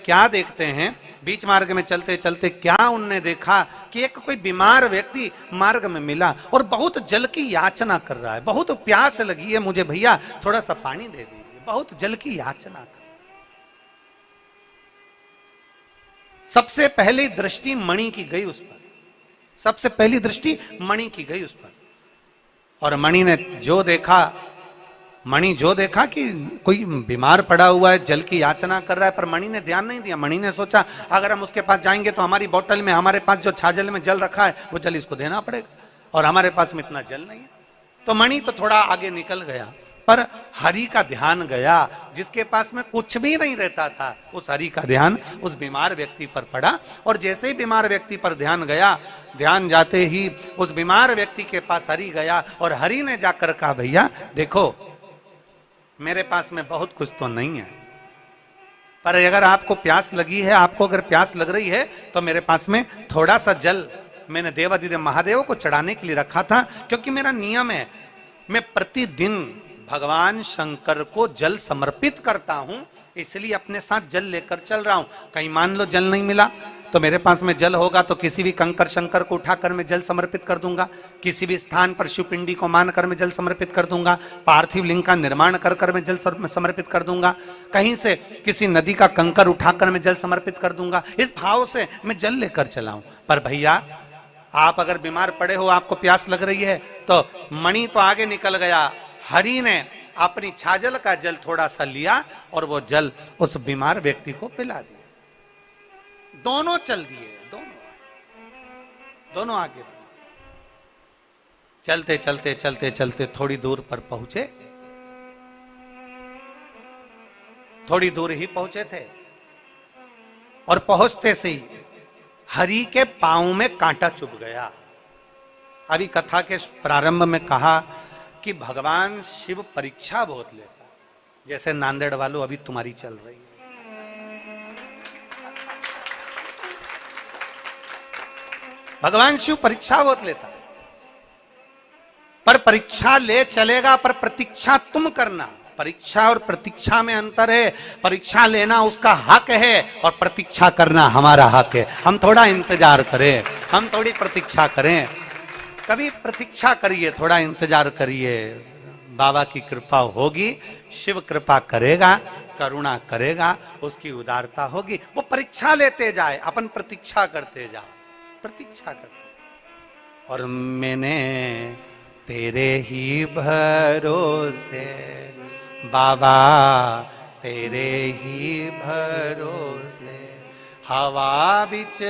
क्या देखते हैं, बीच मार्ग में चलते चलते क्या उनने देखा कि एक कोई बीमार व्यक्ति मार्ग में मिला और बहुत जल की याचना कर रहा है, बहुत प्यास लगी है मुझे, भैया थोड़ा सा पानी दे दीजिए, बहुत जल की याचना कर। सबसे पहली दृष्टि मणि की गई उस पर, सबसे पहली दृष्टि मणि की गई उस पर, और मणि ने जो देखा, मणि जो देखा कि कोई बीमार पड़ा हुआ है, जल की याचना कर रहा है, पर मणि ने ध्यान नहीं दिया। मणि ने सोचा अगर हम उसके पास जाएंगे तो हमारी बोतल में, हमारे पास जो छाजल में जल रखा है वो जल इसको देना पड़ेगा, और हमारे पास में इतना जल नहीं है। तो मणि तो थोड़ा आगे निकल गया, पर हरि का ध्यान गया, जिसके पास में कुछ भी नहीं रहता था, उस हरि का ध्यान उस बीमार व्यक्ति पर पड़ा, और जैसे ही बीमार व्यक्ति पर ध्यान गया, ध्यान जाते ही उस बीमार व्यक्ति के पास हरि गया, और हरि ने जाकर कहा भैया देखो मेरे पास में बहुत कुछ तो नहीं है, पर अगर आपको प्यास लगी है, आपको अगर प्यास लग रही है तो मेरे पास में थोड़ा सा जल मैंने देवाधिदेव महादेव को चढ़ाने के लिए रखा था, क्योंकि मेरा नियम है मैं प्रतिदिन भगवान शंकर को जल समर्पित करता हूं, इसलिए अपने साथ जल लेकर चल रहा हूं। कहीं मान लो जल नहीं मिला तो मेरे पास में जल होगा तो किसी भी कंकर शंकर को उठाकर मैं जल समर्पित कर दूंगा, किसी भी स्थान पर शिवपिंडी को मानकर मैं जल समर्पित कर दूंगा, पार्थिव लिंग का निर्माण कर मैं जल समर्पित कर दूंगा, कहीं से किसी नदी का कंकर उठाकर मैं जल समर्पित कर दूंगा, इस भाव से मैं जल लेकर चला हूं। पर भैया आप अगर बीमार पड़े हो, आपको प्यास लग रही है, तो मणि तो आगे निकल गया, हरि ने अपनी छाजल का जल थोड़ा सा लिया और वो जल उस बीमार व्यक्ति को पिला दिया। दोनों चल दिए, दोनों आगे बढ़े। चलते चलते चलते चलते थोड़ी दूर पर पहुंचे, थोड़ी दूर ही पहुंचे थे, और पहुंचते से ही हरि के पांव में कांटा चुभ गया। अभी कथा के प्रारंभ में कहा कि भगवान शिव परीक्षा बहुत लेता, जैसे नांदेड़ वालों अभी तुम्हारी चल रही है। भगवान शिव परीक्षा बहुत लेता है, पर परीक्षा ले चलेगा, पर प्रतीक्षा तुम करना। परीक्षा और प्रतीक्षा में अंतर है, परीक्षा लेना उसका हक है और प्रतीक्षा करना हमारा हक है। हम थोड़ा इंतजार करें, हम थोड़ी प्रतीक्षा करें, कभी प्रतीक्षा करिए, थोड़ा इंतजार करिए, बाबा की कृपा होगी, शिव कृपा करेगा, करुणा करेगा, उसकी उदारता होगी, वो परीक्षा लेते जाए, अपन प्रतीक्षा करते जाओ, प्रतीक्षा करते। और मैंने तेरे ही भरोसे बाबा, तेरे ही भरोसे हवा बिच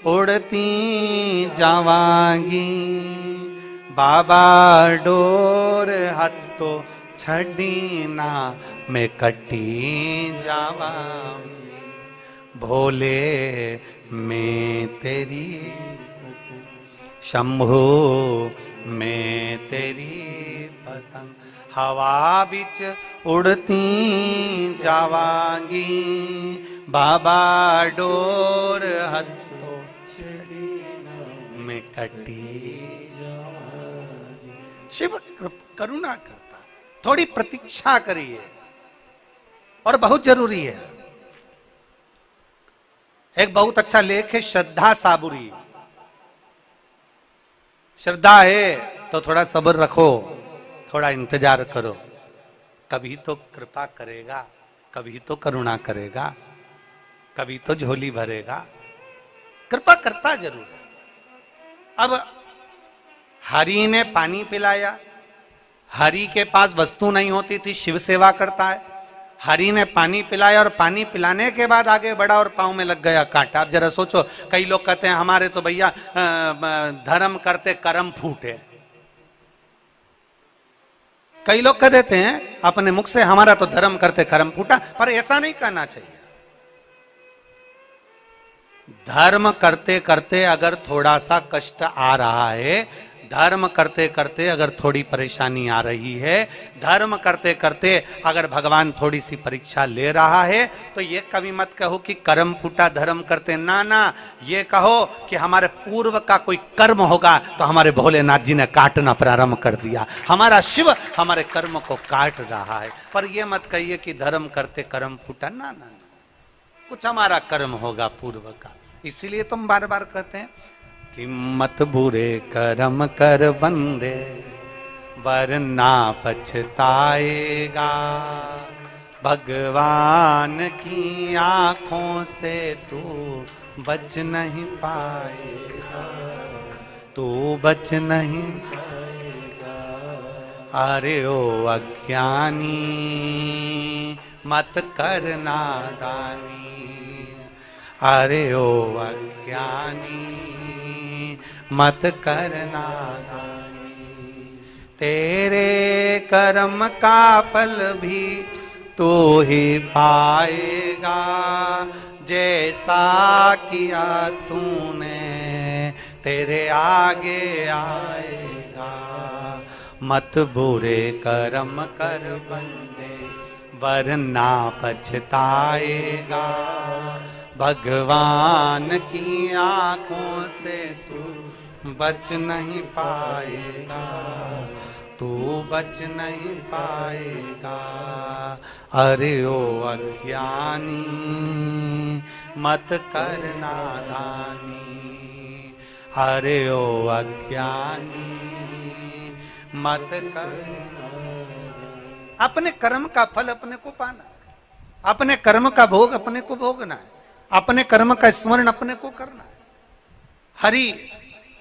उड़ती जावांगी, बाबा डोर हत्तो छड़ी ना मैं कटी जावांगी, भोले मैं तेरी, शंभु मैं तेरी पतंग, हवा बिच उड़ती जावांगी, बाबा डोर हत्तो में कटी जावांगी। शिव करुणा करता, थोड़ी प्रतीक्षा करिए, और बहुत जरूरी है। एक बहुत अच्छा लेख है श्रद्धा साबुरी, श्रद्धा है तो थोड़ा सब्र रखो, थोड़ा इंतजार करो, कभी तो कृपा करेगा, कभी तो करुणा करेगा, कभी तो झोली भरेगा, कृपा करता जरूर है। अब हरि ने पानी पिलाया, हरि के पास वस्तु नहीं होती थी, शिव सेवा करता है, हरि ने पानी पिलाया, और पानी पिलाने के बाद आगे बढ़ा और पांव में लग गया कांटा। अब जरा सोचो, कई लोग कहते हैं हमारे तो भैया धर्म करते कर्म फूटे, कई लोग कह देते हैं अपने मुख से हमारा तो धर्म करते कर्म फूटा, पर ऐसा नहीं कहना चाहिए। धर्म करते करते अगर थोड़ा सा कष्ट आ रहा है, धर्म करते करते अगर थोड़ी परेशानी आ रही है, धर्म करते करते अगर भगवान थोड़ी सी परीक्षा ले रहा है, तो ये कभी मत कहो कि कर्म फूटा धर्म करते, ना ना, ये कहो कि हमारे पूर्व का कोई कर्म होगा तो हमारे भोलेनाथ जी ने काटना प्रारंभ कर दिया, हमारा शिव हमारे कर्म को काट रहा है। पर ये मत कहिए कि धर्म करते कर्म फूटा, ना ना, कुछ हमारा कर्म होगा पूर्व का। इसीलिए तुम बार बार कहते हैं कि मत बुरे कर्म कर बंदे वरना पछताएगा, भगवान की आंखों से तू बच नहीं पाएगा, तू बच नहीं पाएगा। अरे ओ अज्ञानी मत कर नादानी, अरे ओ अज्ञानी मत कर नादानी। तेरे कर्म का फल भी तू ही पाएगा, जैसा किया तूने तेरे आगे आएगा। मत बुरे कर्म कर बंदे वरना पछताएगा, भगवान की आंखों से तू बच नहीं पाएगा, तू बच नहीं पाएगा। अरे ओ अज्ञानी मत कर नादानी, अरे ओ अज्ञानी मत कर। अपने कर्म का फल अपने को पाना, अपने कर्म का भोग अपने को भोगना है, अपने कर्म का स्मरण अपने को करना है। हरि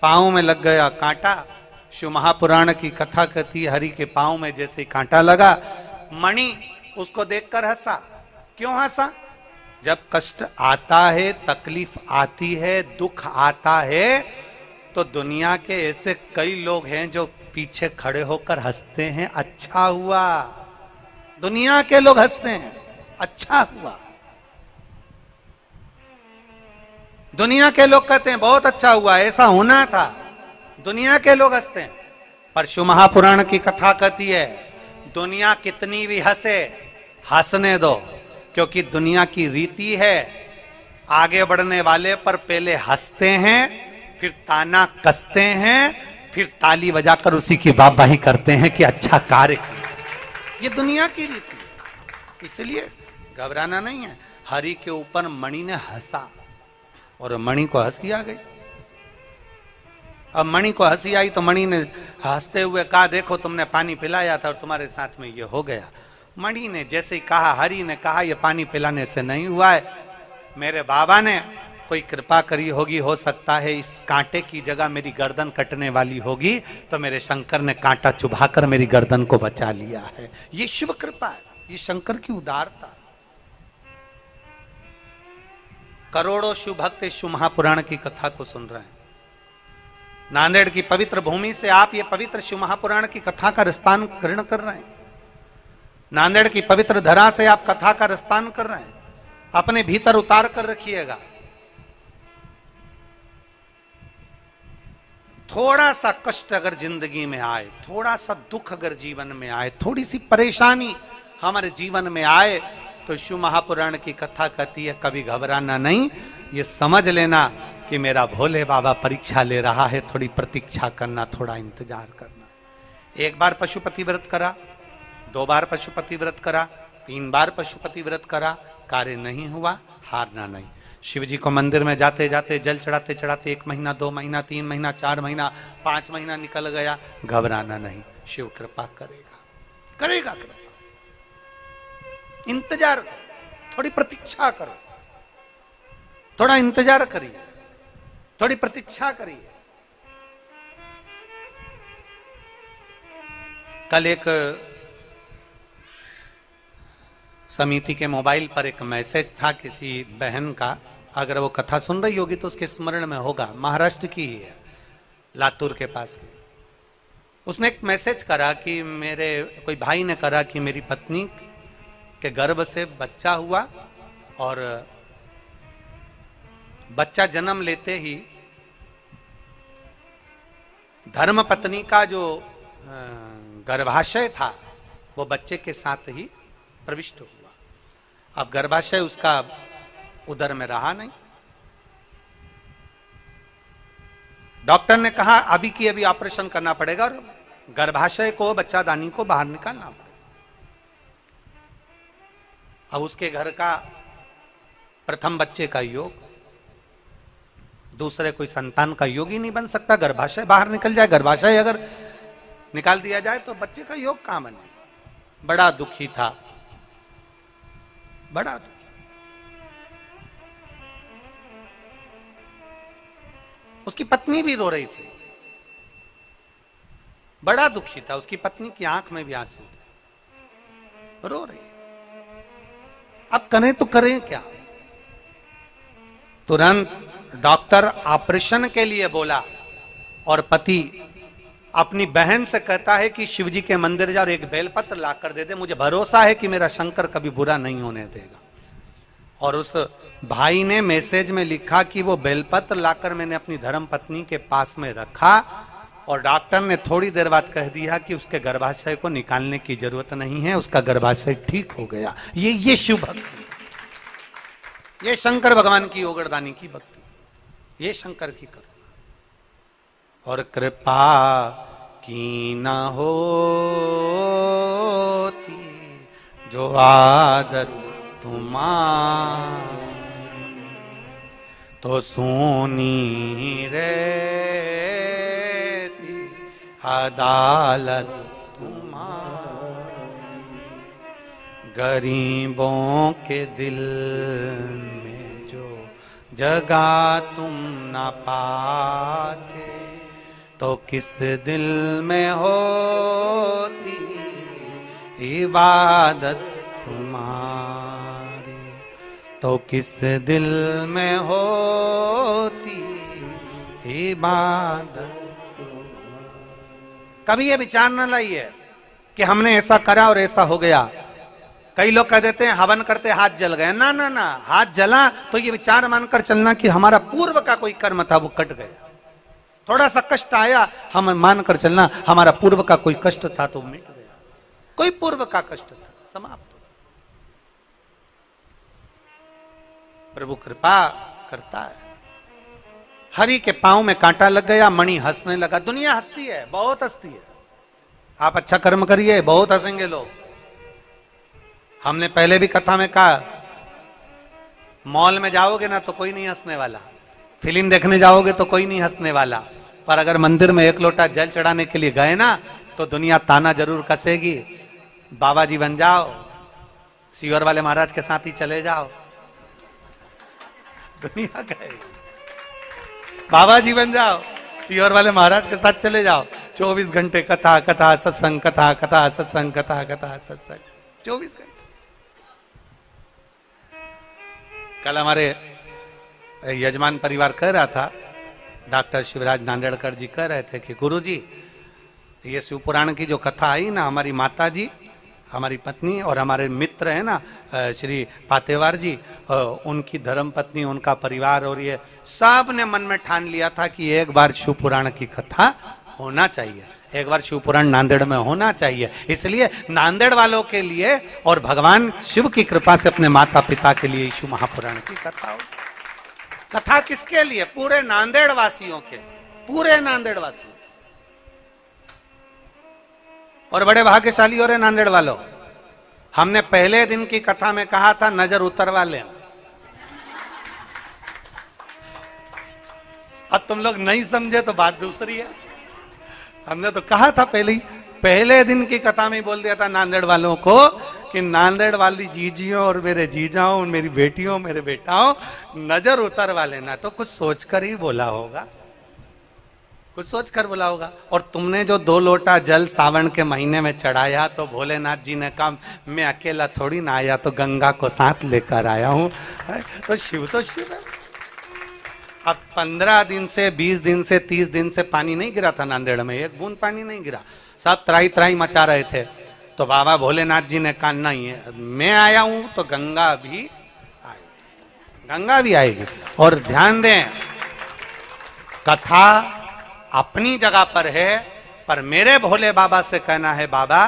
पांव में लग गया कांटा, शिव महापुराण की कथा कहती है हरि के पांव में जैसे कांटा लगा, मणि उसको देखकर हंसा। क्यों हंसा? जब कष्ट आता है, तकलीफ आती है, दुख आता है, तो दुनिया के ऐसे कई लोग हैं जो पीछे खड़े होकर हंसते हैं, अच्छा हुआ। दुनिया के लोग हंसते हैं, अच्छा हुआ। दुनिया के लोग कहते हैं बहुत अच्छा हुआ, ऐसा होना था। दुनिया के लोग हंसते हैं, पर शिव महापुराण की कथा कहती है दुनिया कितनी भी हंसे, हंसने दो, क्योंकि दुनिया की रीति है आगे बढ़ने वाले पर पहले हंसते हैं, फिर ताना कसते हैं, फिर ताली बजाकर उसी की वाहवाही करते हैं कि अच्छा कार्य किया। ये दुनिया की रीति है, इसलिए घबराना नहीं है। हरि के ऊपर मणि ने हंसा और मणि को हंसी आ गई। अब मणि को हंसी आई तो मणि ने हंसते हुए कहा देखो तुमने पानी पिलाया था और तुम्हारे साथ में ये हो गया। मणि ने जैसे ही कहा, हरि ने कहा ये पानी पिलाने से नहीं हुआ है, मेरे बाबा ने कोई कृपा करी होगी, हो सकता है इस कांटे की जगह मेरी गर्दन कटने वाली होगी, तो मेरे शंकर ने कांटा चुभाकर मेरी गर्दन को बचा लिया है। ये शिव कृपा है, ये शंकर की उदारता। करोड़ों शिव भक्त शिव महापुराण की कथा को सुन रहे हैं। नांदेड़ की पवित्र भूमि से आप ये पवित्र शिव महापुराण की कथा का रसपान ग्रहण कर रहे हैं। नांदेड़ की पवित्र धरा से आप कथा का रसपान कर रहे हैं। अपने भीतर उतार कर रखिएगा। थोड़ा सा कष्ट अगर जिंदगी में आए, थोड़ा सा दुख अगर जीवन में आए, थोड़ी सी परेशानी हमारे जीवन में आए, तो शिव महापुराण की कथा कहती है कभी घबराना नहीं, ये समझ लेना कि मेरा भोले बाबा परीक्षा ले रहा है, थोड़ी प्रतीक्षा करना, थोड़ा इंतजार करना। एक बार पशुपति व्रत करा, 2 बार पशुपति व्रत करा, 3 बार पशुपति व्रत करा, कार्य नहीं हुआ, हारना नहीं। शिव जी को मंदिर में जाते जाते जल चढ़ाते चढ़ाते 1 महीना, 2 महीना, 3 महीना, 4 महीना, 5 महीना निकल गया, घबराना नहीं, शिव कृपा करेगा, करेगा कृपा। इंतजार करो, थोड़ी प्रतीक्षा करो, थोड़ा इंतजार करिए, थोड़ी प्रतीक्षा करिए। कल एक समिति के मोबाइल पर एक मैसेज था किसी बहन का, अगर वो कथा सुन रही होगी तो उसके स्मरण में होगा, महाराष्ट्र की ही है, लातूर के पास की। उसने एक मैसेज करा कि मेरे कोई भाई ने करा कि मेरी पत्नी के गर्भ से बच्चा हुआ और बच्चा जन्म लेते ही धर्म पत्नी का जो गर्भाशय था वो बच्चे के साथ ही प्रविष्ट हुआ। अब गर्भाशय उसका उदर में रहा नहीं। डॉक्टर ने कहा अभी की अभी ऑपरेशन करना पड़ेगा और गर्भाशय को, बच्चादानी को बाहर निकालना पड़ेगा। अब उसके घर का प्रथम बच्चे का योग, दूसरे कोई संतान का योग ही नहीं बन सकता। गर्भाशय बाहर निकल जाए, गर्भाशय अगर निकाल दिया जाए तो बच्चे का योग कहां बने। बड़ा दुखी था, बड़ा दुखी। उसकी पत्नी भी रो रही थी, बड़ा दुखी था। उसकी पत्नी की आंख में भी आंसू थे, रो रही। अब करें तो करें क्या। तुरंत डॉक्टर ऑपरेशन के लिए बोला और पति अपनी बहन से कहता है कि शिवजी के मंदिर जा और एक बेलपत्र ला कर दे दे, मुझे भरोसा है कि मेरा शंकर कभी बुरा नहीं होने देगा। और उस भाई ने मैसेज में लिखा कि वो बेलपत्र लाकर मैंने अपनी धर्म पत्नी के पास में रखा और डॉक्टर ने थोड़ी देर बाद कह दिया कि उसके गर्भाशय को निकालने की जरूरत नहीं है, उसका गर्भाशय ठीक हो गया। ये शिव भक्ति, ये शंकर भगवान की योगदानी की भक्ति, ये शंकर की करुणा। और कृपा की न होती जो आदत तुम्हारी, तो सोनी रहती अदालत तुम्हारी। गरीबों के दिल में जो जगह तुम न पाते, तो किस दिल में होती इबादत तुम्हारी, तो किस दिल में होती इबादत। कभी ये विचार न लाइए कि हमने ऐसा करा और ऐसा हो गया। कई लोग कह देते हैं हवन करते हाथ जल गए। ना ना ना, हाथ जला तो ये विचार मानकर चलना कि हमारा पूर्व का कोई कर्म था वो कट गया। थोड़ा सा कष्ट आया, हम मानकर चलना हमारा पूर्व का कोई कष्ट था तो मिट गया। कोई पूर्व का कष्ट था, समाप्त। प्रभु कृपा करता है। हरि के पांव में कांटा लग गया, मणि हंसने लगा। दुनिया हंसती है, बहुत हंसती है। आप अच्छा कर्म करिए, बहुत हंसेंगे लोग। हमने पहले भी कथा में कहा, मॉल में जाओगे ना तो कोई नहीं हंसने वाला, फिल्म देखने जाओगे तो कोई नहीं हंसने वाला, पर अगर मंदिर में एक लोटा जल चढ़ाने के लिए गए ना तो दुनिया ताना जरूर कसेगी। बाबा जी बन जाओ, सीवर वाले महाराज के साथ ही चले जाओ, दुनिया कहेगी। बाबा जी बन जाओ, सीवर वाले महाराज के साथ चले जाओ, 24 घंटे कथा कथा सत्संग, कथा कथा सत्संग, कथा कथा सत्संग, 24 घंटे। कल हमारे यजमान परिवार कह रहा था, डॉक्टर शिवराज नांदेड़कर जी कह रहे थे कि गुरुजी, ये शिव पुराण की जो कथा आई ना, हमारी माता जी, हमारी पत्नी और हमारे मित्र हैं ना श्री पातेवार जी, उनकी धर्म पत्नी, उनका परिवार और ये सब ने मन में ठान लिया था कि एक बार शिव पुराण की कथा होना चाहिए, एक बार शिव पुराण नांदेड़ में होना चाहिए। इसलिए नांदेड़ वालों के लिए और भगवान शिव की कृपा से अपने माता पिता के लिए शिव महापुराण की कथा हो। कथा किसके लिए? पूरे नांदेड़ वासियों के, पूरे नांदेड़ वासियों। और बड़े भाग्यशाली हो रहे नांदेड़ वालों, हमने पहले दिन की कथा में कहा था नजर उतरवा लें। अब तुम लोग नहीं समझे तो बात दूसरी है। हमने तो कहा था पहले दिन की कथा में बोल दिया था नांदेड़ वालों को कि नांदेड़ वाली जीजियों और मेरे जीजाओं, मेरी बेटियों, मेरे बेटाओं, नजर उतरवा लेना। तो कुछ सोचकर ही बोला होगा, कुछ सोचकर बोला होगा। और तुमने जो 2 लोटा जल सावन के महीने में चढ़ाया तो भोलेनाथ जी ने कहा मैं अकेला थोड़ी ना आया, तो गंगा को साथ लेकर आया हूं। तो शिव है। अब 15 दिन से, 20 दिन से, 30 दिन से पानी नहीं गिरा था नांदेड़ में, एक बूंद पानी नहीं गिरा। सब त्राही त्राही मचा रहे थे। तो बाबा भोलेनाथ जी ने कहा नहीं है, मैं आया हूं तो गंगा भी आएगी, गंगा भी आएगी। और ध्यान दें, कथा अपनी जगह पर है, पर मेरे भोले बाबा से कहना है बाबा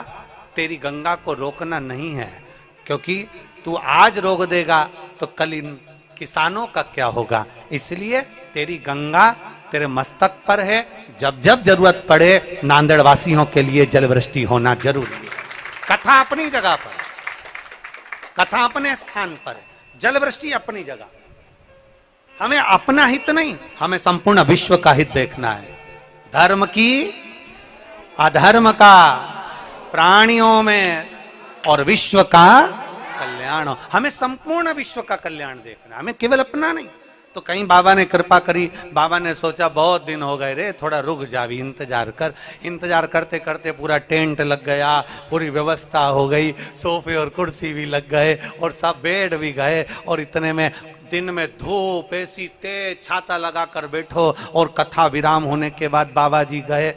तेरी गंगा को रोकना नहीं है, क्योंकि तू आज रोक देगा तो कल इन किसानों का क्या होगा। इसलिए तेरी गंगा तेरे मस्तक पर है, जब जब जरूरत पड़े नांदेड़ वासियों के लिए जलवृष्टि होना जरूरी है। कथा अपनी जगह पर, कथा अपने स्थान पर है, जल वृष्टि अपनी जगह, हमें अपना हित नहीं, हमें संपूर्ण विश्व का हित देखना है। धर्म की, अधर्म का, प्राणियों में और विश्व का कल्याण हो। हमें संपूर्ण विश्व का कल्याण देखना, हमें केवल अपना नहीं। तो कहीं बाबा ने कृपा करी, बाबा ने सोचा बहुत दिन हो गए रे, थोड़ा रुक जावी, इंतजार कर। इंतजार करते करते पूरा टेंट लग गया, पूरी व्यवस्था हो गई, सोफे और कुर्सी भी लग गए और सब बेड भी गए। और इतने में दिन में धूप, ऐसी तेज छाता लगा कर बैठो। और कथा विराम होने के बाद बाबा जी गए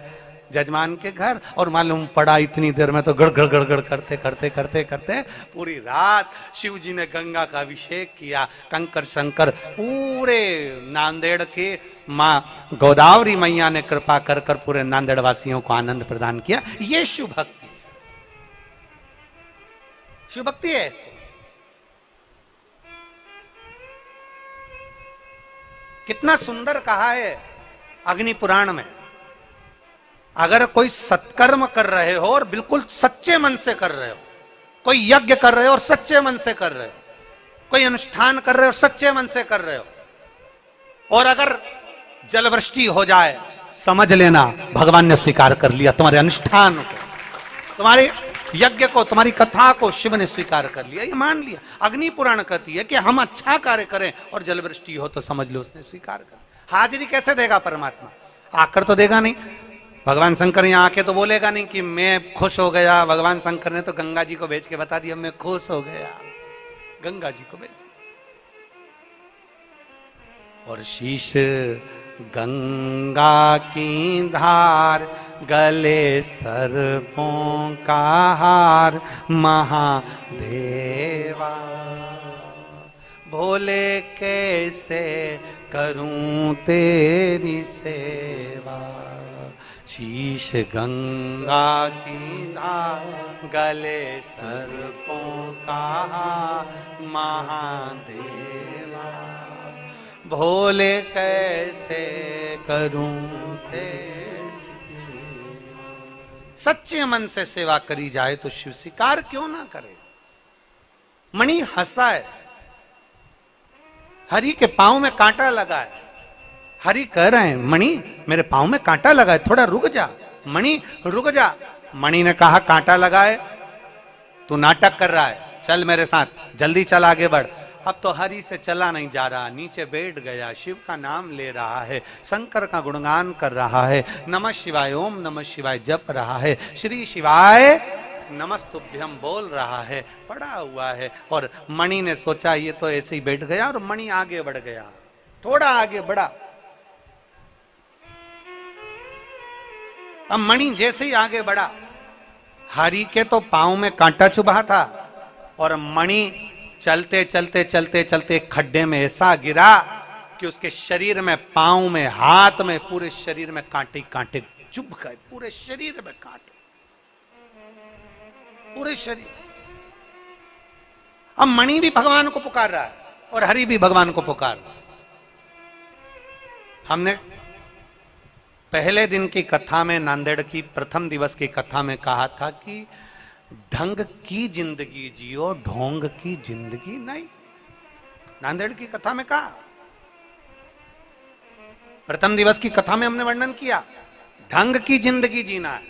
जजमान के घर, और मालूम पड़ा इतनी देर में तो गड़गड़ गड़गड़ करते करते करते करते पूरी रात शिव जी ने गंगा का अभिषेक किया। कंकर शंकर पूरे नांदेड़ के माँ गोदावरी मैया ने कृपा कर कर पूरे नांदेड़ वासियों को आनंद प्रदान किया। ये शिव भक्ति है, शिव भक्ति है। इसको कितना सुंदर कहा है अग्नि पुराण में, अगर कोई सत्कर्म कर रहे हो और बिल्कुल सच्चे मन से कर रहे हो, कोई यज्ञ कर रहे हो और सच्चे मन से कर रहे हो, कोई अनुष्ठान कर रहे हो सच्चे मन से कर रहे हो, और अगर जलवृष्टि हो जाए, समझ लेना भगवान ने स्वीकार कर लिया तुम्हारे अनुष्ठान को, तुम्हारे यज्ञ को, तुम्हारी कथा को शिव ने स्वीकार कर लिया, ये मान लिया। अग्नि पुराण कहती है कि हम अच्छा कार्य करें और जलवृष्टि हो तो समझ लो उसने स्वीकार कर। हाजिरी कैसे देगा परमात्मा? आकर तो देगा नहीं। भगवान शंकर यहाँ आके तो बोलेगा नहीं कि मैं खुश हो गया। भगवान शंकर ने तो गंगा जी को भेज के बता दिया मैं खुश हो गया, गंगा जी को भेज। और शीश गंगा की धार, गले सर्पों का हार, महादेवा भोले कैसे करूं तेरी सेवा। शीश गंगा की धार, गले सर्पों का हार, महादेवा भोले कैसे करूं तेरी सेवा। सच्चे मन से सेवा करी जाए तो शिव स्वीकार क्यों ना करे। मणि हंसा है, हरि के पांव में कांटा लगा है। हरि कह रहे हैं मणि मेरे पांव में कांटा लगा है, थोड़ा रुक जा। मणि रुक जा। मणि ने कहा कांटा लगा है, तू नाटक कर रहा है, चल मेरे साथ, जल्दी चल आगे बढ़। अब तो हरि से चला नहीं जा रहा, नीचे बैठ गया, शिव का नाम ले रहा है, शंकर का गुणगान कर रहा है, नमः शिवाय ओम नमः शिवाय जप रहा है, श्री शिवाय नमस्तुभ्यम बोल रहा है, पड़ा हुआ है। और मणि ने सोचा ये तो ऐसे ही बैठ गया, और मणि आगे बढ़ गया, थोड़ा आगे बढ़ा। अब मणि जैसे ही आगे बढ़ा, हरि के तो पांव में कांटा चुभा था, और मणि चलते चलते चलते चलते खड्डे में ऐसा गिरा कि उसके शरीर में, पांव में, हाथ में, पूरे शरीर में कांटे कांटे चुभ गए, पूरे शरीर में कांटे, पूरे शरीर। अब मणि भी भगवान को पुकार रहा है और हरि भी भगवान को पुकार रहा है। हमने पहले दिन की कथा में, नांदेड़ की प्रथम दिवस की कथा में कहा था कि ढंग की जिंदगी जियो, ढोंग की जिंदगी नहीं। नांदेड़ की कथा में कहा, प्रथम दिवस की कथा में हमने वर्णन किया, ढंग की जिंदगी जीना है,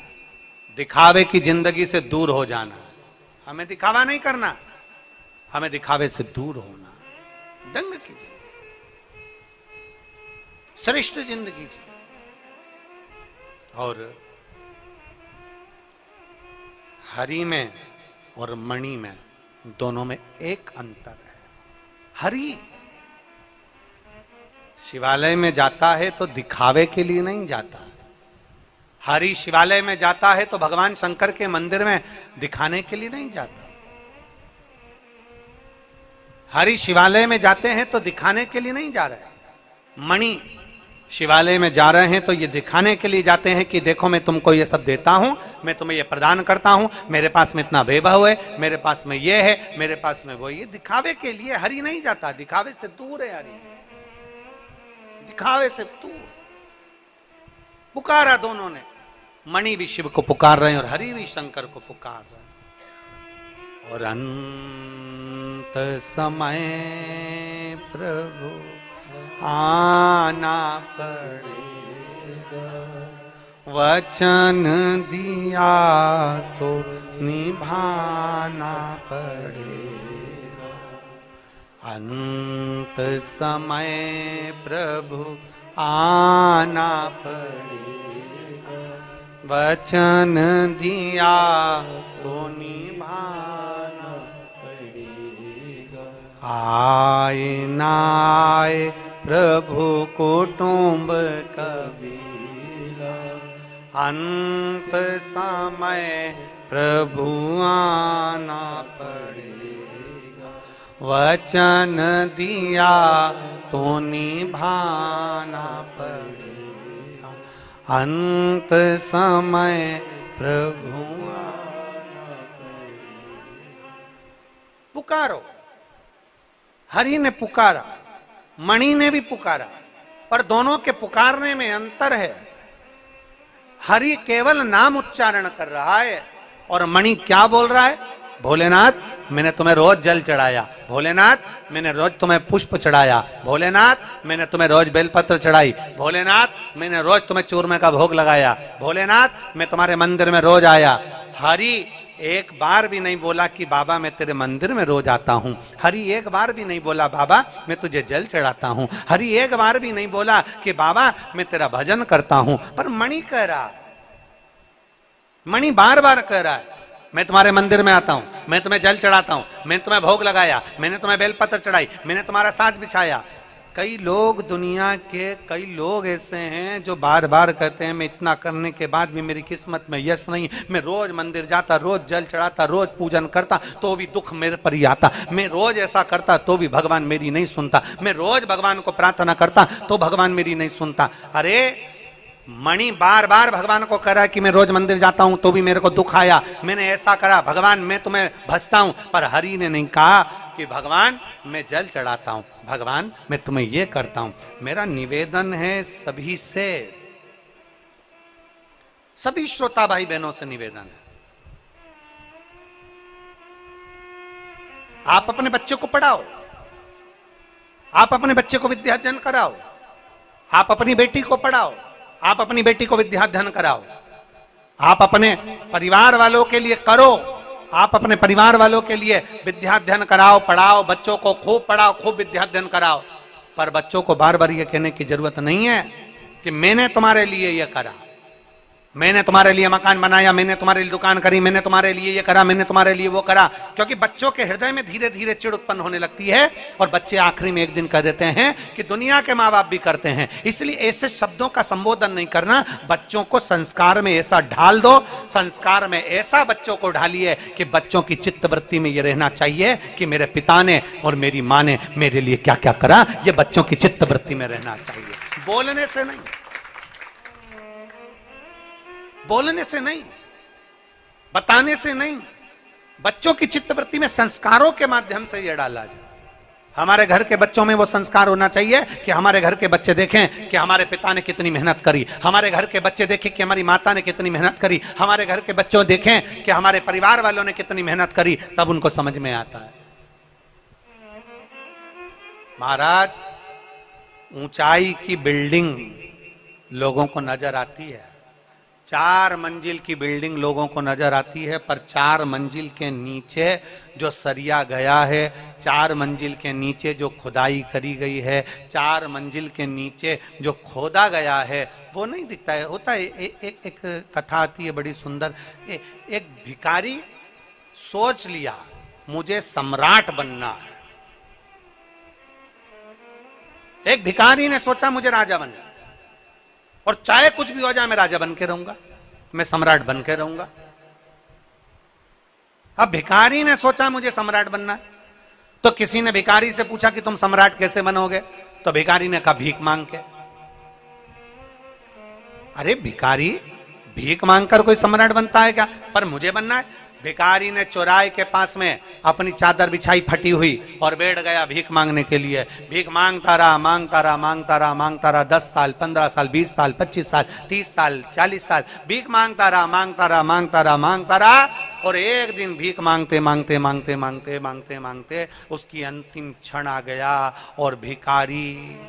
दिखावे की जिंदगी से दूर हो जाना। हमें दिखावा नहीं करना, हमें दिखावे से दूर होना। ढंग की जिंदगी, श्रेष्ठ जिंदगी जी। और हरि में और मणि में, दोनों में एक अंतर है। हरि शिवालय में जाता है तो दिखावे के लिए नहीं जाता। हरि शिवालय में जाता है तो भगवान शंकर के मंदिर में दिखाने के लिए नहीं जाता। हरि शिवालय में जाते हैं तो दिखाने के लिए नहीं जा रहे। मणि शिवालय में जा रहे हैं तो ये दिखाने के लिए जाते हैं कि देखो मैं तुमको ये सब देता हूं, मैं तुम्हें ये प्रदान करता हूं, मेरे पास में इतना वैभव है, मेरे पास में ये है, मेरे पास में वो। ये दिखावे के लिए हरि नहीं जाता, दिखावे से दूर है हरि, दिखावे से दूर। पुकारा दोनों ने, मणि भी शिव को पुकार रहे हैं और हरि भी शंकर को पुकार रहे हैं। और अंत समय प्रभु आना पड़ेगा, वचन दिया तो निभाना पड़ेगा। अंत समय प्रभु आना पड़ेगा, वचन दिया तो निभाना पड़ेगा। आए ना आए प्रभु कुटुंब कबीला, अंत समय प्रभु आना पड़ेगा, वचन दिया तो निभाना पड़ेगा। अंत समय प्रभु आना पड़ेगा। पुकारो, हरि ने पुकारा, मणि ने भी पुकारा, पर दोनों के पुकारने में अंतर है। हरि केवल नाम उच्चारण कर रहा है और मणि क्या बोल रहा है? भोलेनाथ मैंने तुम्हें रोज जल चढ़ाया, भोलेनाथ मैंने रोज तुम्हें पुष्प चढ़ाया, भोलेनाथ मैंने तुम्हें रोज बेलपत्र चढ़ाई, भोलेनाथ मैंने रोज तुम्हें चूरमे का भोग लगाया, भोलेनाथ मैं तुम्हारे मंदिर में रोज आया। हरि एक बार भी नहीं बोला कि बाबा मैं तेरे मंदिर में रोज आता हूं। हरि एक बार भी नहीं बोला बाबा मैं तुझे जल चढ़ाता हूं। हरि एक बार भी नहीं बोला कि बाबा मैं तेरा भजन करता हूं। पर मणि कह रहा, मणि बार बार कह रहा है मैं तुम्हारे मंदिर में आता हूं, मैं तुम्हें जल चढ़ाता हूं, मैंने तुम्हें भोग लगाया, मैंने तुम्हें बेलपत्र चढ़ाई, मैंने तुम्हारा साज बिछाया। कई लोग, दुनिया के कई लोग ऐसे हैं जो बार बार कहते हैं मैं इतना करने के बाद भी मेरी किस्मत में यश नहीं, मैं रोज मंदिर जाता, रोज जल चढ़ाता, रोज पूजन करता तो भी दुख मेरे पर ही आता, मैं रोज ऐसा करता तो भी भगवान मेरी नहीं सुनता, मैं रोज भगवान को प्रार्थना करता तो भगवान मेरी नहीं सुनता। अरे मणि बार बार भगवान को कह रहा है कि मैं रोज मंदिर जाता हूं तो भी मेरे को दुख आया, मैंने ऐसा करा भगवान मैं तुम्हें भजता हूं। पर हरि ने नहीं कहा कि भगवान मैं जल चढ़ाता हूं, भगवान मैं तुम्हें ये करता हूं। मेरा निवेदन है सभी से, सभी श्रोता भाई बहनों से निवेदन है, आप अपने बच्चे को पढ़ाओ, आप अपने बच्चे को विद्याध्ययन कराओ, आप अपनी बेटी को पढ़ाओ, आप अपनी बेटी को विद्याध्ययन कराओ, आप अपने परिवार वालों के लिए करो, आप अपने परिवार वालों के लिए विद्याध्ययन कराओ, पढ़ाओ, बच्चों को खूब पढ़ाओ, खूब विद्याध्ययन कराओ। पर बच्चों को बार बार ये कहने की जरूरत नहीं है कि मैंने तुम्हारे लिए ये करा, मैंने तुम्हारे लिए मकान बनाया, मैंने तुम्हारे लिए दुकान करी, मैंने तुम्हारे लिए ये करा, मैंने तुम्हारे लिए वो करा। क्योंकि बच्चों के हृदय में धीरे धीरे चिढ़ उत्पन्न होने लगती है और बच्चे आखिरी में एक दिन कह देते हैं कि दुनिया के माँ बाप भी करते हैं। इसलिए ऐसे शब्दों का संबोधन नहीं करना, बच्चों को संस्कार में ऐसा ढाल दो, संस्कार में ऐसा बच्चों को ढालिए कि बच्चों की चित्तवृत्ति में ये रहना चाहिए कि मेरे पिता ने और मेरी माँ ने मेरे लिए क्या क्या करा, ये बच्चों की चित्तवृत्ति में रहना चाहिए, बोलने से नहीं, बोलने से नहीं, बताने से नहीं, बच्चों की चित्तवृत्ति में संस्कारों के माध्यम से यह डाला जाए। हमारे घर के बच्चों में वो संस्कार होना चाहिए कि हमारे घर के बच्चे देखें कि हमारे पिता ने कितनी मेहनत करी, हमारे घर के बच्चे देखें कि हमारी माता ने कितनी मेहनत करी, हमारे घर के बच्चों देखें कि हमारे परिवार वालों ने कितनी मेहनत करी, तब उनको समझ में आता है। महाराज, ऊंचाई की बिल्डिंग लोगों को नजर आती है, 4 मंजिल की बिल्डिंग लोगों को नजर आती है, पर 4 मंजिल के नीचे जो सरिया गया है, 4 मंजिल के नीचे जो खुदाई करी गई है, 4 मंजिल के नीचे जो खोदा गया है, वो नहीं दिखता है। होता है एक कथा आती है बड़ी सुंदर, एक भिखारी सोच लिया मुझे सम्राट बनना है, एक भिखारी ने सोचा मुझे राजा बनना, और चाहे कुछ भी हो जाए मैं राजा बन के रहूंगा, मैं सम्राट बन के रहूंगा। अब भिखारी ने सोचा मुझे सम्राट बनना है, तो किसी ने भिखारी से पूछा कि तुम सम्राट कैसे बनोगे, तो भिखारी ने कहा भीख मांग के। अरे भिखारी भीख मांगकर कोई सम्राट बनता है क्या? पर मुझे बनना है। भिखारी ने चौराहे के पास में अपनी चादर बिछाई फटी हुई और बैठ गया भीख मांगने के लिए। भीख मांगता रहा, मांगता रहा, मांगता रहा, मांगता रहा। 10 साल, 15 साल, 20 साल, 25 साल, 30 साल, 40 साल भीख मांगता रहा, मांगता रहा, मांगता रहा, मांगता रहा। और एक दिन भीख मांगते मांगते मांगते मांगते मांगते मांगते उसकी अंतिम क्षण आ गया और भिखारी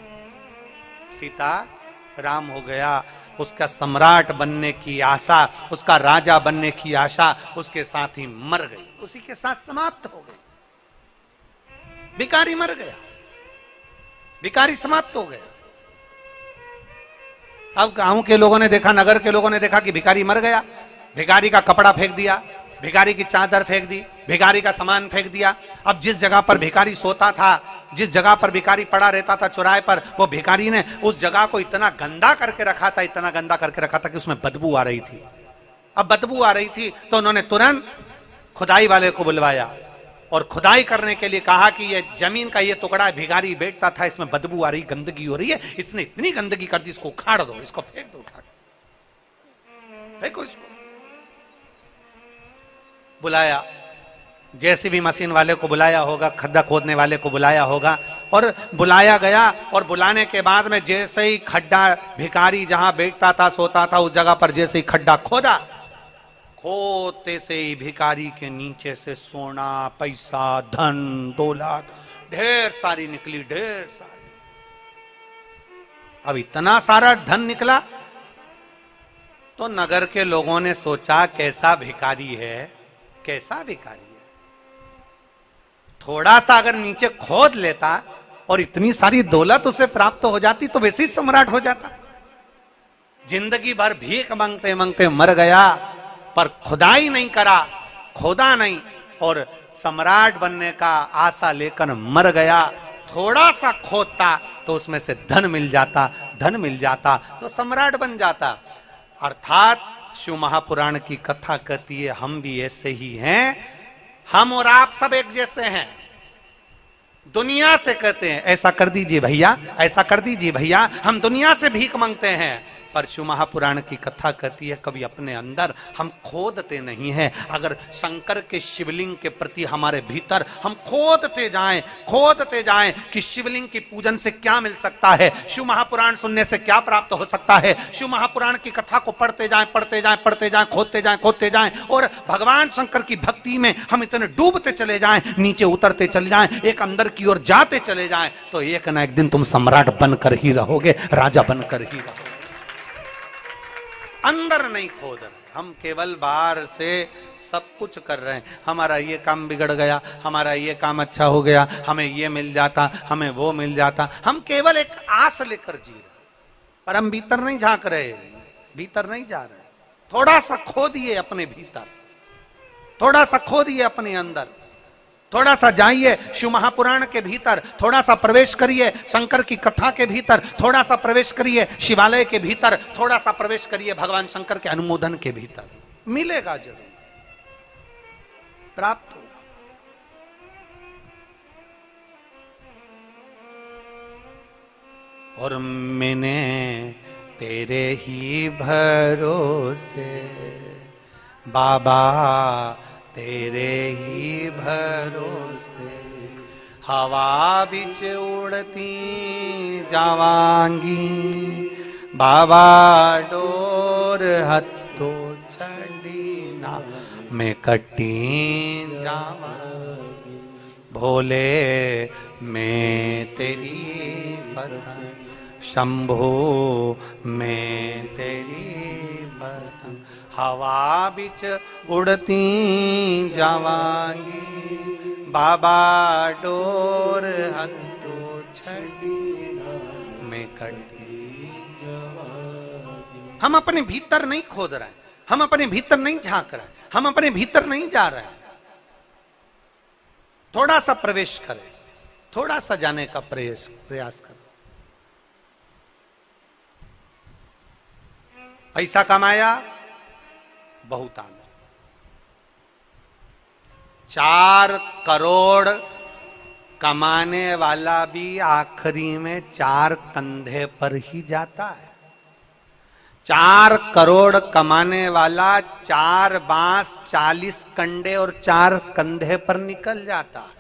सीता राम हो गया। उसका सम्राट बनने की आशा, उसका राजा बनने की आशा उसके साथ ही मर गई, उसी के साथ समाप्त हो गई। भिखारी मर गया, भिखारी समाप्त हो गया। अब गांव के लोगों ने देखा, नगर के लोगों ने देखा कि भिखारी मर गया। भिखारी का कपड़ा फेंक दिया, भिखारी की चादर फेंक दी, भिखारी का सामान फेंक दिया। अब जिस जगह पर भिखारी सोता था, जिस जगह पर भिखारी पड़ा रहता था चौराहे पर, वो भिखारी ने उस जगह को इतना गंदा करके रखा था, इतना गंदा करके रखा था कि उसमें बदबू आ रही थी। अब बदबू आ रही थी तो उन्होंने तुरंत खुदाई वाले को बुलवाया और खुदाई करने के लिए कहा कि ये जमीन का ये टुकड़ा भिखारी बैठता था, इसमें बदबू आ रही, गंदगी हो रही है, इसने इतनी गंदगी कर दी, इसको उखाड़ दो, इसको फेंक दो, उठा फेंको इसको। बुलाया, जेसीबी मशीन वाले को बुलाया होगा, खड्डा खोदने वाले को बुलाया होगा और बुलाया गया। और बुलाने के बाद में जैसे ही खड्डा, भिखारी जहां बैठता था, सोता था, उस जगह पर जैसे ही खड्डा खोदा, खोदते से ही भिखारी के नीचे से सोना, पैसा, धन, दौलत ढेर सारी निकली, ढेर सारी। अब इतना सारा धन निकला तो नगर के लोगों ने सोचा कैसा भिखारी है, कैसा भिखारी है। थोड़ा सा अगर नीचे खोद लेता और इतनी सारी दौलत उसे प्राप्त हो जाती तो वैसे ही सम्राट हो जाता। जिंदगी भर भीख मांगते मांगते मर गया, पर खुदाई नहीं करा, खोदा नहीं और सम्राट बनने का आशा लेकर मर गया। थोड़ा सा खोदता तो उसमें से धन मिल जाता, धन मिल जाता तो सम्राट बन जाता। अर्थात शिव महापुराण की कथा कहती है हम भी ऐसे ही हैं, हम और आप सब एक जैसे हैं। दुनिया से कहते हैं ऐसा कर दीजिए भैया, ऐसा कर दीजिए भैया, हम दुनिया से भीख मांगते हैं, पर शिव महापुराण की कथा कहती है कभी अपने अंदर हम खोदते नहीं हैं। अगर शंकर के शिवलिंग के प्रति हमारे भीतर हम खोदते जाएं कि शिवलिंग की पूजन से क्या मिल सकता है, शिव महापुराण सुनने से क्या प्राप्त हो सकता है, शिव महापुराण की कथा को पढ़ते जाएं, खोदते जाएं और भगवान शंकर की भक्ति में हम इतने डूबते चले जाएं, नीचे उतरते चले जाएं, एक अंदर की ओर जाते चले जाएं, तो एक ना एक दिन तुम सम्राट बनकर ही रहोगे, राजा बनकर ही रहोगे। अंदर नहीं खोद रहे, हम केवल बाहर से सब कुछ कर रहे हैं। हमारा ये काम बिगड़ गया, हमारा ये काम अच्छा हो गया, हमें ये मिल जाता, हमें वो मिल जाता। हम केवल एक आस लेकर जी रहे, पर हम भीतर नहीं झांक रहे, भीतर नहीं जा रहे। थोड़ा सा खोदिए अपने भीतर, थोड़ा सा खोदिए अपने अंदर, थोड़ा सा जाइए शिव महापुराण के भीतर, थोड़ा सा प्रवेश करिए शंकर की कथा के भीतर, थोड़ा सा प्रवेश करिए शिवालय के भीतर, थोड़ा सा प्रवेश करिए भगवान शंकर के अनुमोदन के भीतर, मिलेगा जरूर, प्राप्त होगा। और मैंने तेरे ही भरोसे बाबा, तेरे ही भरोसे हवा बिच उड़ती जावांगी, बाबा डोर हथो छड़ी ना मैं कटी जावांगी, भोले मैं तेरी बता, शंभो मैं तेरी बता, हवा बिच उड़ती जावांगी, बाबा डोर हथो छड़ी में कटी जावांगी। हम अपने भीतर नहीं खोद रहे, हम अपने भीतर नहीं झांक रहे, हम अपने भीतर नहीं जा रहे। थोड़ा सा प्रवेश करें, थोड़ा सा जाने का प्रयास करें। पैसा कमाया, बहुत आ गया, 4 करोड़ कमाने वाला भी आखिरी में 4 कंधे पर ही जाता है। 4 करोड़ कमाने वाला 4 बांस 40 कंडे और 4 कंधे पर निकल जाता है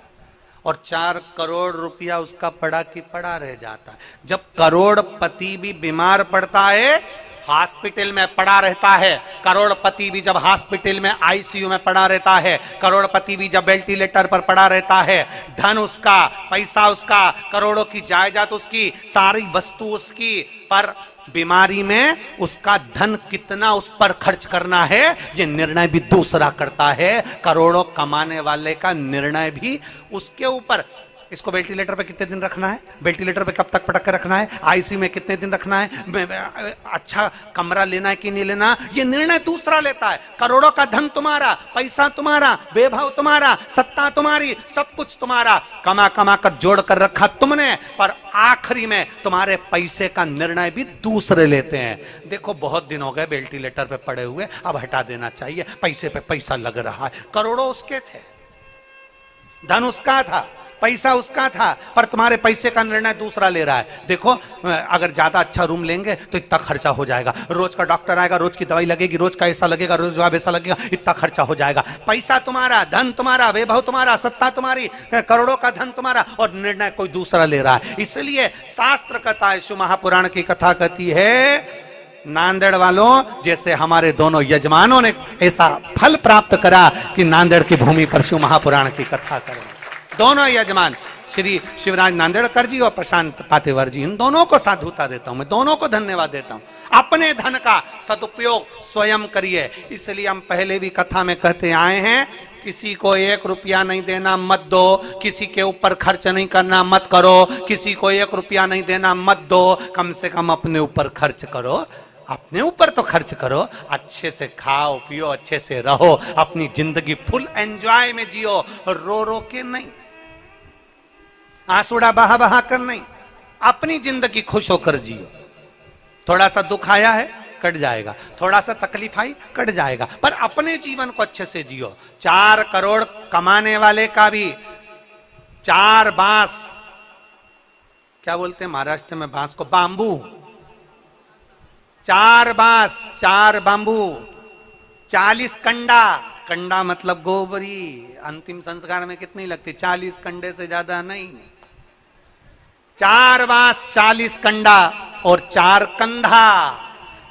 और 4 करोड़ रुपया उसका पड़ा की पड़ा रह जाता है। जब करोड़पति भी बीमार पड़ता है, हॉस्पिटल में पड़ा रहता है, करोड़पति भी जब हॉस्पिटल में आईसीयू में पड़ा रहता है, करोड़पति भी जब वेंटिलेटर पर पड़ा रहता है, धन उसका, पैसा उसका, करोड़ों की जायदाद उसकी, सारी वस्तु उसकी, पर बीमारी में उसका धन कितना उस पर खर्च करना है ये निर्णय भी दूसरा करता है। करोड़ों कमाने वाले का निर्णय भी उसके ऊपर। इसको वेंटिलेटर पे कितने दिन रखना है, वेंटिलेटर पे कब तक पटक के रखना है, आईसीयू में कितने दिन रखना है, अच्छा कमरा लेना है कि नहीं लेना, ये निर्णय दूसरा लेता है। करोड़ों का धन तुम्हारा, पैसा तुम्हारा, वैभव तुम्हारा, सत्ता तुम्हारी, सब कुछ तुम्हारा, कमा कमा कर जोड़ कर रखा तुमने, पर आखिरी में तुम्हारे पैसे का निर्णय भी दूसरे लेते हैं। देखो बहुत दिन हो गए वेंटिलेटर पे पड़े हुए, अब हटा देना चाहिए, पैसे पे पैसा लग रहा है। करोड़ों उसके थे, धन उसका था, पैसा उसका था, पर तुम्हारे पैसे का निर्णय दूसरा ले रहा है। देखो अगर ज्यादा अच्छा रूम लेंगे तो इतना खर्चा हो जाएगा, रोज का डॉक्टर आएगा, रोज की दवाई लगेगी, रोज का ऐसा लगेगा, रोज वैसा लगेगा, इतना खर्चा हो जाएगा। पैसा तुम्हारा, धन तुम्हारा, वैभव तुम्हारा, सत्ता तुम्हारी, करोड़ों का धन तुम्हारा, और निर्णय कोई दूसरा ले रहा है। इसलिए शास्त्र कहता है, शिव महापुराण की कथा कहती है, नांदेड़ वालों जैसे हमारे दोनों यजमानों ने ऐसा फल प्राप्त करा कि नांदेड़ की भूमि पर शिव महापुराण की कथा करें। दोनों यजमान श्री शिवराज नांदेड़कर जी और प्रशांत पातेवर जी, इन दोनों को साधुता देता हूं, मैं दोनों को धन्यवाद देता हूं। अपने धन का सदुपयोग स्वयं करिए। इसलिए हम पहले भी कथा में कहते आए हैं, किसी को 1 रुपया नहीं देना मत दो, किसी के ऊपर खर्च नहीं करना मत करो, किसी को 1 रुपया नहीं देना मत दो, कम से कम अपने ऊपर खर्च करो। अपने ऊपर तो खर्च करो, अच्छे से खाओ पियो, अच्छे से रहो, अपनी जिंदगी फुल एंजॉय में जियो, रो रो के नहीं, आंसुड़ा बहा बहा कर नहीं, अपनी जिंदगी खुश होकर जियो। थोड़ा सा दुख आया है कट जाएगा, थोड़ा सा तकलीफ आई कट जाएगा, पर अपने जीवन को अच्छे से जियो। 4 करोड़ कमाने वाले का भी 4 बांस, क्या बोलते हैं महाराष्ट्र में बांस को, बांबू, 4 बांस 4 बांबू, 40 कंडा, कंडा मतलब गोबरी, अंतिम संस्कार में कितनी लगती, 40 कंडे से ज्यादा नहीं, 4 बांस 40 कंडा और 4 कंधा,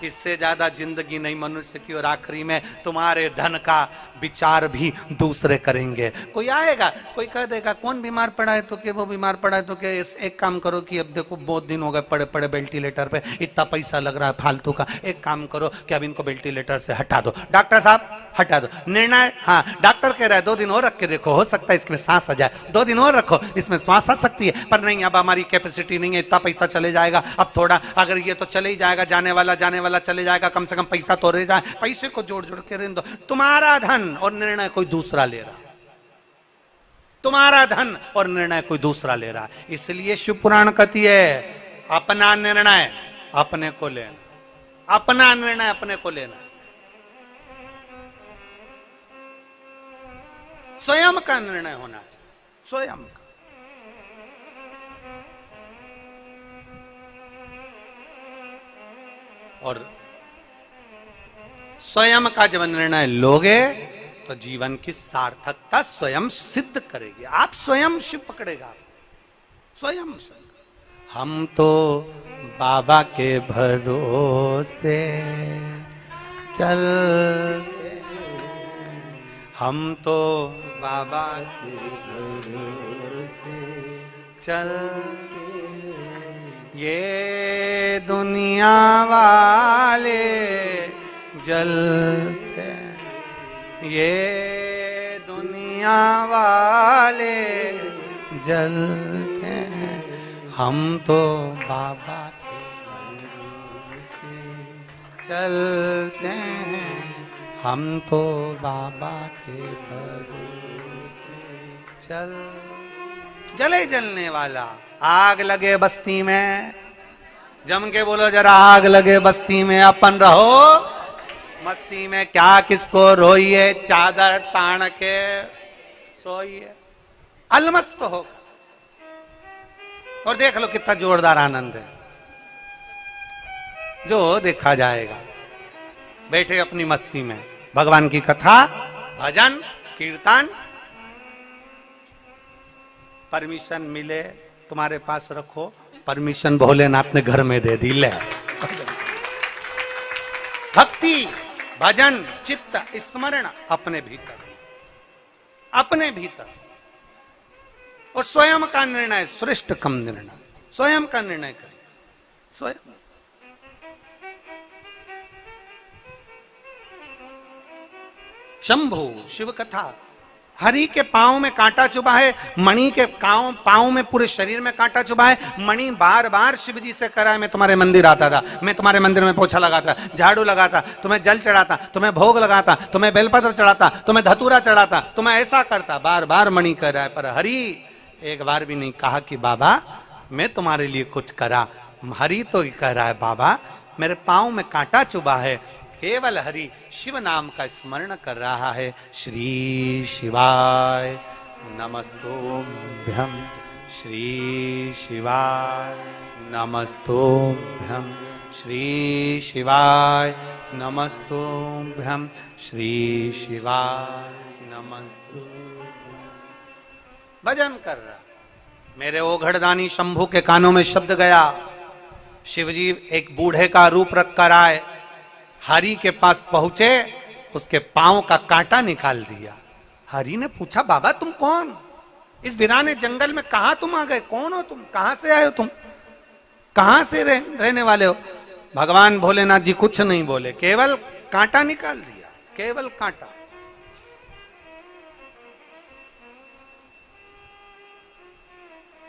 इससे ज्यादा जिंदगी नहीं मनुष्य की। और आखिरी में तुम्हारे धन का विचार भी दूसरे करेंगे। कोई आएगा, कोई कह देगा कौन बीमार पड़ा है, तो क्या वो बीमार पड़ा है, तो क्या एक काम करो कि अब देखो बहुत दिन हो गए पड़े पड़े वेंटिलेटर पे, इतना पैसा लग रहा है फालतू का, एक काम करो कि अब इनको वेंटिलेटर से हटा दो, डॉक्टर साहब हटा दो। निर्णय, हाँ डॉक्टर कह रहा है 2 दिन और रख के देखो, हो सकता है इसमें सांस आ जाए, 2 दिन और रखो, इसमें सांस आ सकती है, पर नहीं अब हमारी कैपेसिटी नहीं है, इतना पैसा चले जाएगा, अब थोड़ा अगर ये तो चले ही जाएगा, जाने वाला चले जाएगा, कम से कम पैसा तो रह जाए, पैसे को जोड़ जोड़ के रहने दो। तुम्हारा धन और निर्णय कोई दूसरा ले रहा, तुम्हारा धन और निर्णय कोई दूसरा ले रहा। इसलिए शिव पुराण कहती है, अपना निर्णय अपने को लेना, अपना निर्णय अपने को लेना, स्वयं का निर्णय होना चाहिए, स्वयं का। और स्वयं का जब निर्णय लोगे तो जीवन की सार्थकता स्वयं सिद्ध करेगी। आप स्वयं शिव पकड़ेगा, स्वयं। हम तो बाबा के भरोसे चल, हम तो बाबा के भरोसे चल, ये दुनिया वाले जलते, ये दुनिया वाले जलते, हम तो बाबा के भरोसे चलते हैं, हम तो बाबा के भरोसे चल। जले जलने वाला, आग लगे बस्ती में, जम के बोलो जरा, आग लगे बस्ती में, अपन रहो मस्ती में, क्या किसको रोइए, चादर तान के सोइए, अलमस्त हो। और देख लो कितना जोरदार आनंद है। जो देखा जाएगा। बैठे अपनी मस्ती में, भगवान की कथा, भजन, कीर्तन, परमिशन मिले तुम्हारे पास रखो, परमिशन भोलेनाथ ने घर में दे दी, ले। भक्ति, भजन, चित्त, स्मरण अपने भीतर, अपने भीतर। और स्वयं का निर्णय, श्रेष्ठ कम निर्णय, स्वयं का निर्णय करें, स्वयं। शंभु शिव कथा। हरि के पांव में कांटा चुभा है, मणि के पांव में, पूरे शरीर में कांटा चुभा है। मणि बार बार शिव जी से करा है, मैं तुम्हारे मंदिर आता था, मैं तुम्हारे मंदिर में पोछा लगाता, झाड़ू लगाता, तुम्हें जल चढ़ाता, तुम्हें भोग लगाता, तुम्हें बेलपत्र चढ़ाता, तुम्हें धतूरा चढ़ाता, तुम्हें ऐसा करता। बार बार मणि कर रहा है, पर हरि एक बार भी नहीं कहा कि बाबा मैं तुम्हारे लिए कुछ करा। हरि तो कह रहा है बाबा मेरे पांव में कांटा चुभा है, केवल हरि शिव नाम का स्मरण कर रहा है। श्री शिवाय नमस्तुभ्यं, श्री शिवाय नमस्तुभ्यं, श्री शिवाय नमस्तुभ्यं, श्री शिवाय नमस्तुभ्यं। भजन कर रहा। मेरे ओघड़दानी शंभू के कानों में शब्द गया। शिवजी एक बूढ़े का रूप रख कर आए, हरि के पास पहुंचे, उसके पांव का कांटा निकाल दिया। हरि ने पूछा बाबा तुम कौन? इस वीराने जंगल में कहां तुम आ गए? कौन हो तुम? कहां से आए हो तुम? कहां से रहने वाले हो? भगवान भोलेनाथ जी कुछ नहीं बोले, केवल कांटा निकाल दिया, केवल कांटा।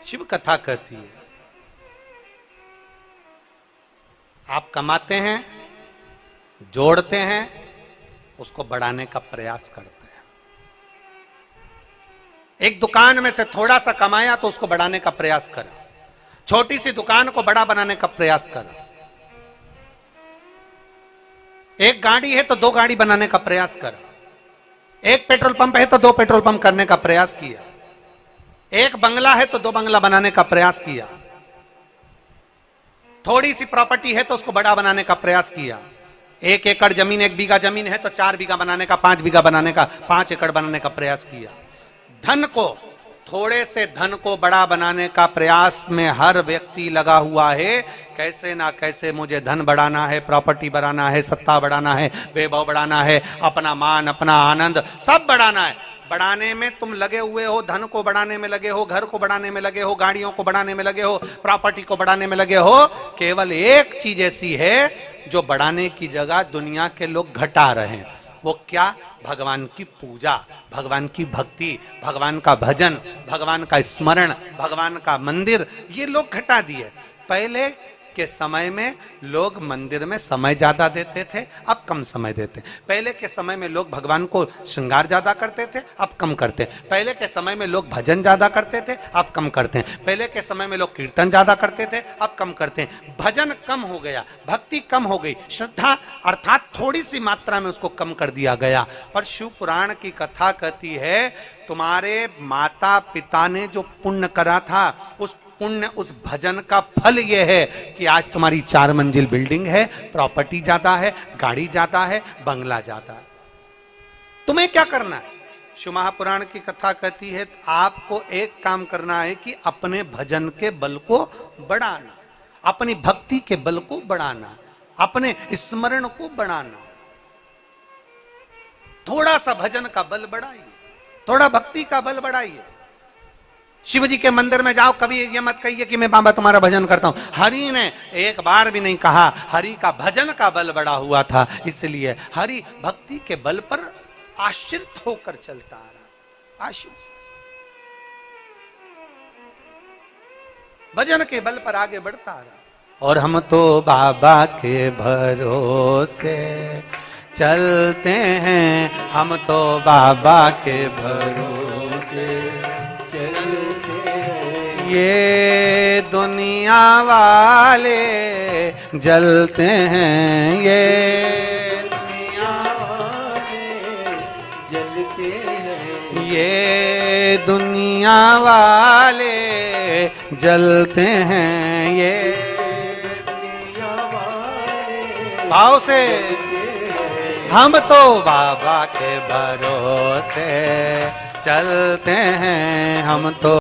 शिव कथा कहती है आप कमाते हैं, जोड़ते हैं, उसको बढ़ाने का प्रयास करते हैं। एक दुकान में से थोड़ा सा कमाया तो उसको बढ़ाने का प्रयास करो। छोटी सी दुकान को बड़ा बनाने का प्रयास करो। एक गाड़ी है तो 2 गाड़ी बनाने का प्रयास करो। एक पेट्रोल पंप है तो 2 पेट्रोल पंप करने का प्रयास किया। एक बंगला है तो 2 बंगला बनाने का प्रयास किया। थोड़ी सी प्रॉपर्टी है तो उसको बड़ा बनाने का प्रयास किया। 1 एकड़ जमीन, 1 बीघा जमीन है तो 4 बीघा बनाने का, 5 बीघा बनाने का, 5 एकड़ बनाने का प्रयास किया। धन को, थोड़े से धन को बड़ा बनाने का प्रयास में हर व्यक्ति लगा हुआ है। कैसे ना कैसे मुझे धन बढ़ाना है, प्रॉपर्टी बढ़ाना है, सत्ता बढ़ाना है, वैभव बढ़ाना है, अपना मान, अपना आनंद सब बढ़ाना है। बढ़ाने में तुम लगे हुए हो, धन को बढ़ाने में लगे हो, घर को बढ़ाने में लगे हो, गाड़ियों को बढ़ाने में लगे हो, प्रॉपर्टी को बढ़ाने में लगे हो। केवल एक चीज ऐसी है जो बढ़ाने की जगह दुनिया के लोग घटा रहे हैं। वो क्या? भगवान की पूजा, भगवान की भक्ति, भगवान का भजन, भगवान का स्मरण, भगवान का मंदिर, ये लोग घटा दिए। पहले के समय में लोग मंदिर में समय ज्यादा देते थे, अब कम समय देते। पहले के समय में लोग भगवान को श्रृंगार ज्यादा करते थे, अब कम करते। पहले के समय में लोग भजन ज्यादा करते थे, अब कम करते हैं। पहले के समय में लोग कीर्तन ज्यादा करते थे, अब कम करते हैं। भजन कम हो गया, भक्ति कम हो गई, श्रद्धा अर्थात थोड़ी सी मात्रा में उसको कम कर दिया गया। पर शिव पुराण की कथा कहती है तुम्हारे माता पिता ने जो पुण्य करा था, उस पुण्य, उस भजन का फल यह है कि आज तुम्हारी 4 मंजिल बिल्डिंग है, प्रॉपर्टी ज्यादा है, गाड़ी ज्यादा है, बंगला ज्यादा है। तुम्हें क्या करना है? शिव महापुराण की कथा कहती है आपको एक काम करना है कि अपने भजन के बल को बढ़ाना, अपनी भक्ति के बल को बढ़ाना, अपने स्मरण को बढ़ाना। थोड़ा सा भजन का बल बढ़ाइए, थोड़ा भक्ति का बल बढ़ाइए। शिव जी के मंदिर में जाओ, कभी ये मत कहिए कि मैं बाबा तुम्हारा भजन करता हूं। हरि ने एक बार भी नहीं कहा, हरि का भजन का बल बढ़ा हुआ था, इसलिए हरि भक्ति के बल पर आश्रित होकर चलता रहा। आश्रित भजन के बल पर आगे बढ़ता रहा। और हम तो बाबा के भरोसे चलते हैं, हम तो बाबा के भरोसे ये दुनिया वाले जलते हैं, ये दुनिया वाले जलते हैं, ये दुनिया वाले जलते हैं, ये दुनिया वाले भाव से हम तो बाबा के भरोसे चलते हैं हम तो।